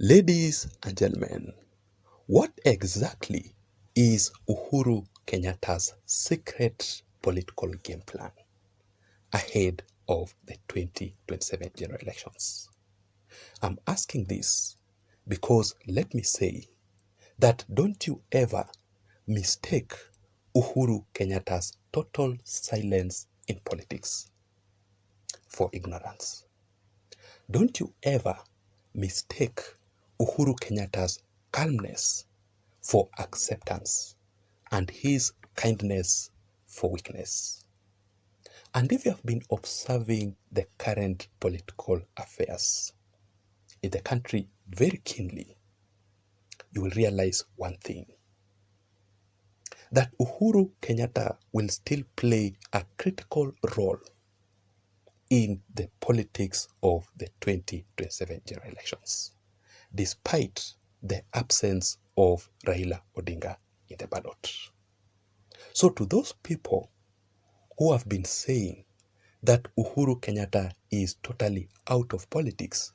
Ladies and gentlemen, what exactly is Uhuru Kenyatta's secret political game plan ahead of the 2027 general elections? I'm asking this because let me say that don't you ever mistake Uhuru Kenyatta's total silence in politics for ignorance. Don't you ever mistake Uhuru Kenyatta's calmness for acceptance and his kindness for weakness. And if you have been observing the current political affairs in the country very keenly, you will realize one thing, that Uhuru Kenyatta will still play a critical role in the politics of the 2027 general elections, despite the absence of Raila Odinga in the ballot. So to those people who have been saying that Uhuru Kenyatta is totally out of politics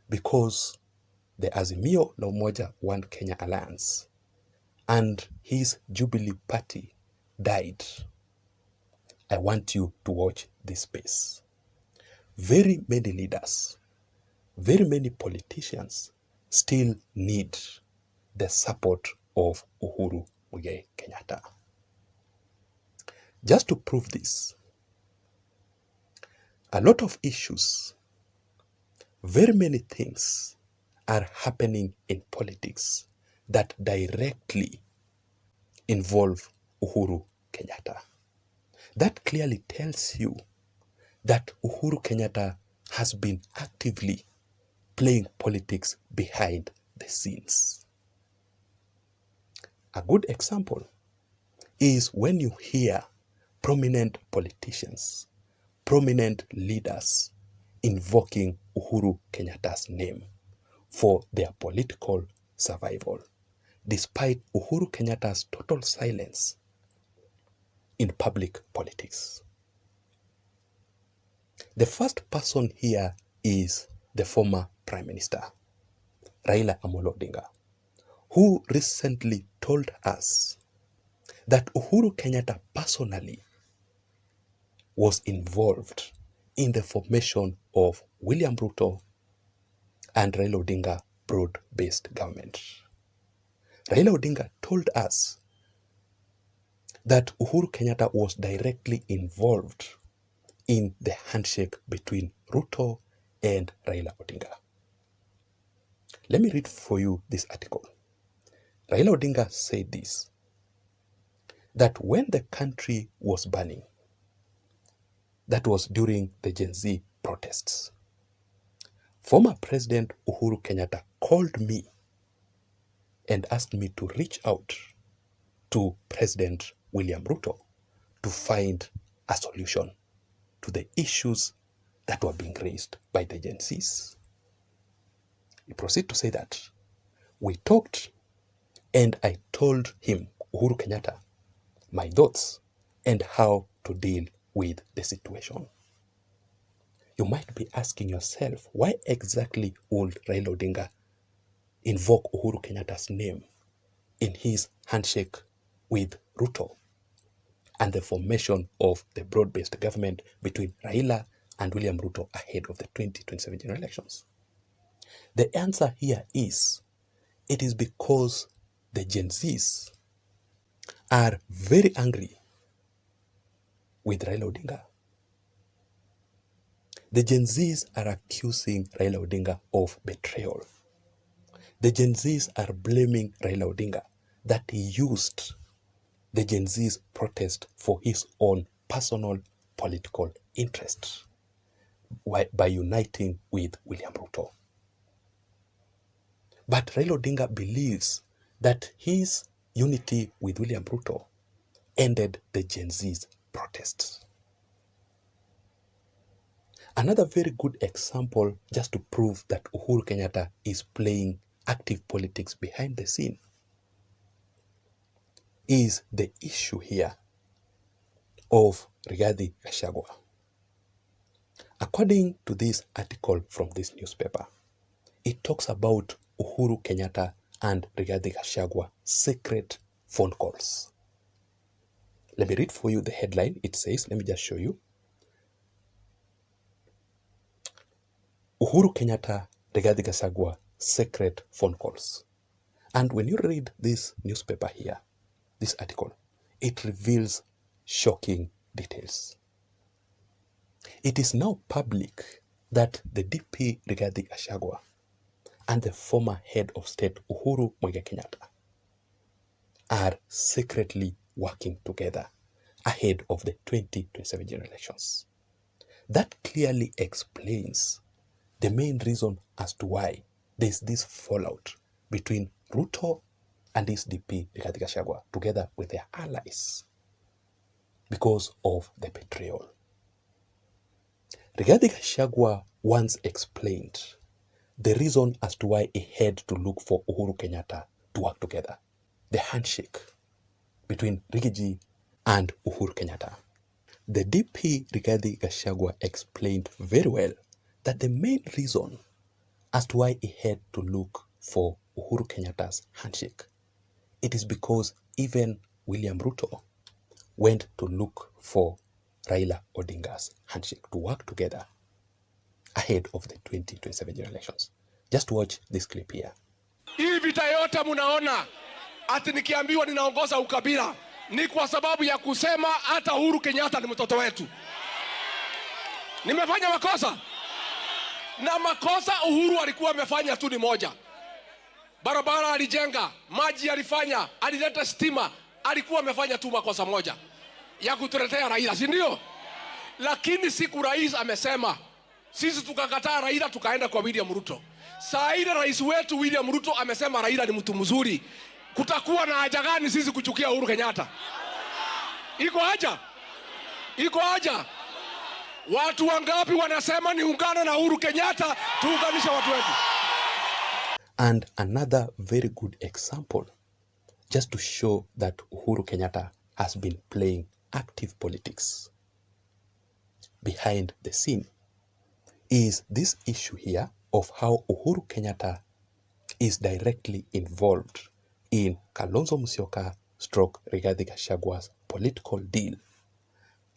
because the Azimio la Umoja One Kenya Alliance and his Jubilee Party died, I want you to watch this space. Very many leaders, very many politicians still need the support of Uhuru Muigai Kenyatta. Just to prove this, a lot of issues, very many things are happening in politics that directly involve Uhuru Kenyatta. That clearly tells you that Uhuru Kenyatta has been actively playing politics behind the scenes. A good example is when you hear prominent politicians, prominent leaders invoking Uhuru Kenyatta's name for their political survival, despite Uhuru Kenyatta's total silence in public politics. The first person here is the former Prime Minister, Raila Amolo Odinga, who recently told us that Uhuru Kenyatta personally was involved in the formation of William Ruto and Raila Odinga broad-based government. Raila Odinga told us that Uhuru Kenyatta was directly involved in the handshake between Ruto and Raila Odinga. Let me read for you this article. Raila Odinga said this, that when the country was burning, that was during the Gen Z protests, former President Uhuru Kenyatta called me and asked me to reach out to President William Ruto to find a solution to the issues that were being raised by the Gen Zs. He proceeded to say that we talked and I told him, Uhuru Kenyatta, my thoughts and how to deal with the situation. You might be asking yourself, why exactly would Raila Odinga invoke Uhuru Kenyatta's name in his handshake with Ruto and the formation of the broad-based government between Raila and William Ruto ahead of the 2027 general elections? The answer here is, it is because the Gen Zs are very angry with Raila Odinga. The Gen Zs are accusing Raila Odinga of betrayal. The Gen Zs are blaming Raila Odinga that he used the Gen Z's protest for his own personal political interest by uniting with William Ruto. But Raila Odinga believes that his unity with William Ruto ended the Gen Z's protests. Another very good example, just to prove that Uhuru Kenyatta is playing active politics behind the scene, is the issue here of Rigathi Gachagua. According to this article from this newspaper, it talks about Uhuru Kenyatta and Rigathi Gachagua secret phone calls. Let me read for you the headline. It says, let me just show you. Uhuru Kenyatta, Rigathi Gachagua secret phone calls. And when you read this newspaper here, this article, it reveals shocking details. It is now public that the DP Rigathi Gachagua and the former head of state Uhuru Kenyatta are secretly working together ahead of the 2027 general elections. That clearly explains the main reason as to why there's this fallout between Ruto and his DP Rigathi Gachagua together with their allies because of the betrayal. Rigathi Gachagua once explained the reason as to why he had to look for Uhuru Kenyatta to work together. The handshake between Rigiji and Uhuru Kenyatta. The DP Rigathi Gachagua explained very well that the main reason as to why he had to look for Uhuru Kenyatta's handshake, it is because even William Ruto went to look for Raila Odinga's handshake to work together ahead of the 2027 general elections. Just watch this clip here. Hii vita yote munaona ati nikiambiwa ninaongoza ukabila ni kwa sababu ya kusema hata Uhuru Kenyatta ni mtoto wetu. Nimefanya makosa? Na makosa Uhuru alikuwa amefanya tu ni moja. Barabara alijenga, maji alifanya, alileta stima, alikuwa amefanya tu makosa moja ya kutuletea Raila, si ndio? Lakini siku rais amesema, sisi tukakataa Raila tukaenda kwa William Ruto. Saa ile rais wetu William Ruto amesema Raila ni mtu mzuri. Kutakuwa na haja gani sisi kuchukia Uhuru Kenyatta? Iko haja? Iko haja? Watu wangapi wanasema niungane na Uhuru Kenyatta tuunganishe watu wetu? And another very good example, just to show that Uhuru Kenyatta has been playing active politics behind the scene, is this issue here of how Uhuru Kenyatta is directly involved in Kalonzo Musyoka stroke Rigathi Gachagua's political deal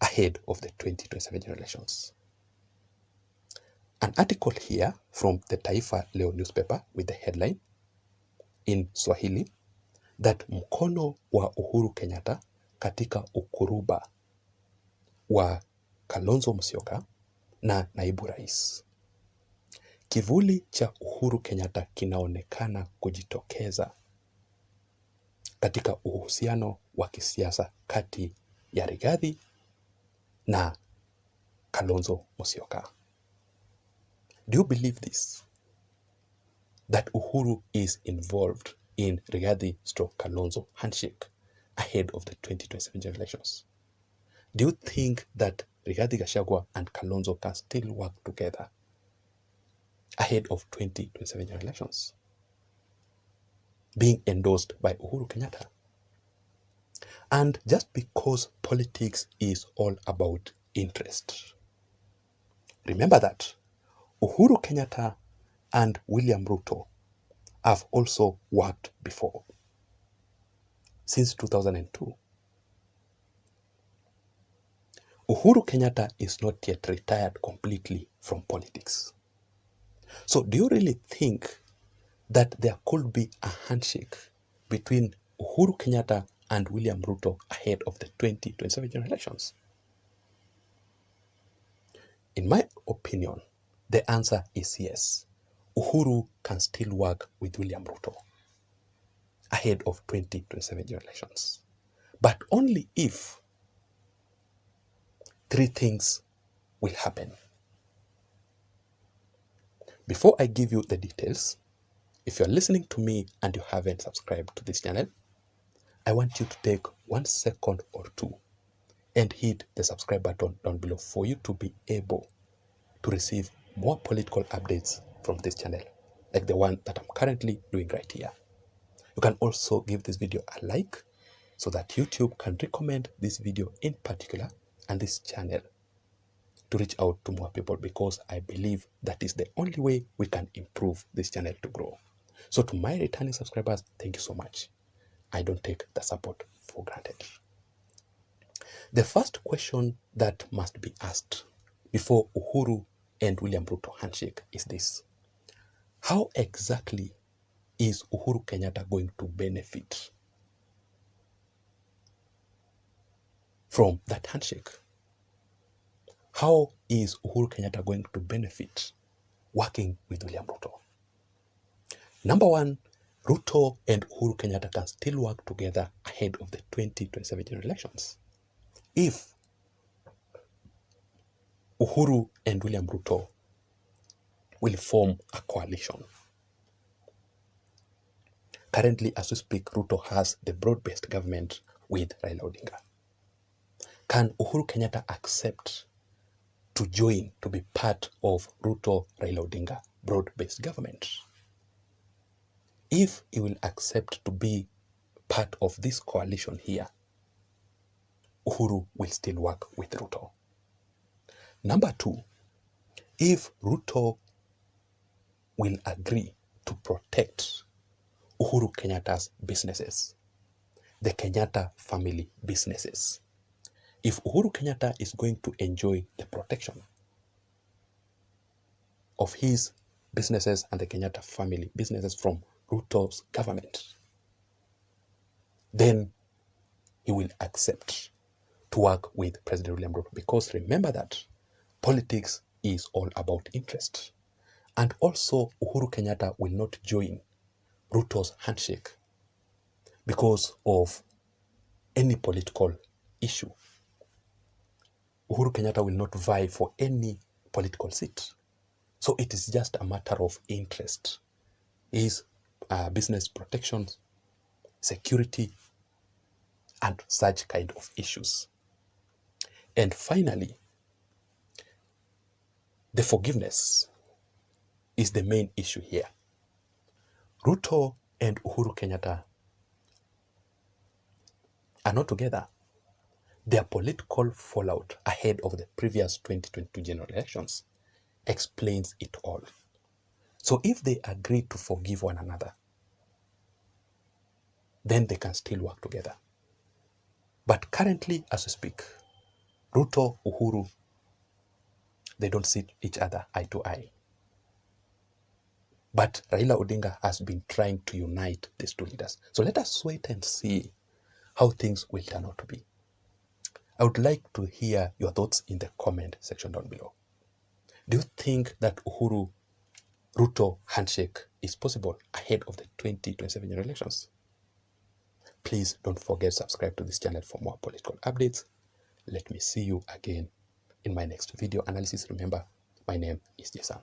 ahead of the 2027 general elections. An article here from the Taifa Leo newspaper with the headline in Swahili that mkono wa Uhuru Kenyatta katika ukuruba wa Kalonzo Musyoka na naibu rais. Kivuli cha Uhuru Kenyatta kinaonekana kujitokeza katika uhusiano wa kisiasa kati ya Rigathi na Kalonzo Musyoka. Do you believe this? That Uhuru is involved in Rigathi stroke Kalonzo handshake ahead of the 2027 general elections? Do you think that Rigathi Gachagua and Kalonzo can still work together ahead of 2027 general elections, being endorsed by Uhuru Kenyatta? And just because politics is all about interest, remember that Uhuru Kenyatta and William Ruto have also worked before, since 2002. Uhuru Kenyatta is not yet retired completely from politics. So do you really think that there could be a handshake between Uhuru Kenyatta and William Ruto ahead of the 2027 general elections? In my opinion, the answer is yes. Uhuru can still work with William Ruto ahead of 2027 general elections, but only if three things will happen. Before I give you the details, if you're listening to me and you haven't subscribed to this channel, I want you to take 1 second or two and hit the subscribe button down below for you to be able to receive more political updates from this channel, like the one that I'm currently doing right here. You can also give this video a like so that YouTube can recommend this video in particular and this channel to reach out to more people, because I believe that is the only way we can improve this channel to grow. So to my returning subscribers, thank you so much. I don't take the support for granted. The first question that must be asked before Uhuru and William Ruto handshake is this: how exactly is Uhuru Kenyatta going to benefit from that handshake? How is Uhuru Kenyatta going to benefit working with William Ruto? Number one, Ruto and Uhuru Kenyatta can still work together ahead of the 2027 general elections. If Uhuru and William Ruto will form a coalition. Currently, as we speak, Ruto has the broad-based government with Raila Odinga. Can Uhuru Kenyatta accept to join, to be part of Ruto Raila Odinga broad-based government? If he will accept to be part of this coalition here, Uhuru will still work with Ruto. Number two, if Ruto will agree to protect Uhuru Kenyatta's businesses, the Kenyatta family businesses, if Uhuru Kenyatta is going to enjoy the protection of his businesses and the Kenyatta family businesses from Ruto's government, then he will accept to work with President William Ruto. Because remember that politics is all about interest. And also Uhuru Kenyatta will not join Ruto's handshake because of any political issue. Uhuru Kenyatta will not vie for any political seat. So it is just a matter of interest. Is business protections, security, and such kind of issues. And finally, the forgiveness is the main issue here. Ruto and Uhuru Kenyatta are not together. Their political fallout ahead of the previous 2022 general elections explains it all. So if they agree to forgive one another, then they can still work together. But currently, as we speak, Ruto, Uhuru, they don't see each other eye to eye. But Raila Odinga has been trying to unite these two leaders. So let us wait and see how things will turn out to be. I would like to hear your thoughts in the comment section down below. Do you think that Uhuru Ruto handshake is possible ahead of the 2027 general elections? Please don't forget to subscribe to this channel for more political updates. Let me see you again in my next video analysis. Remember, my name is Jason.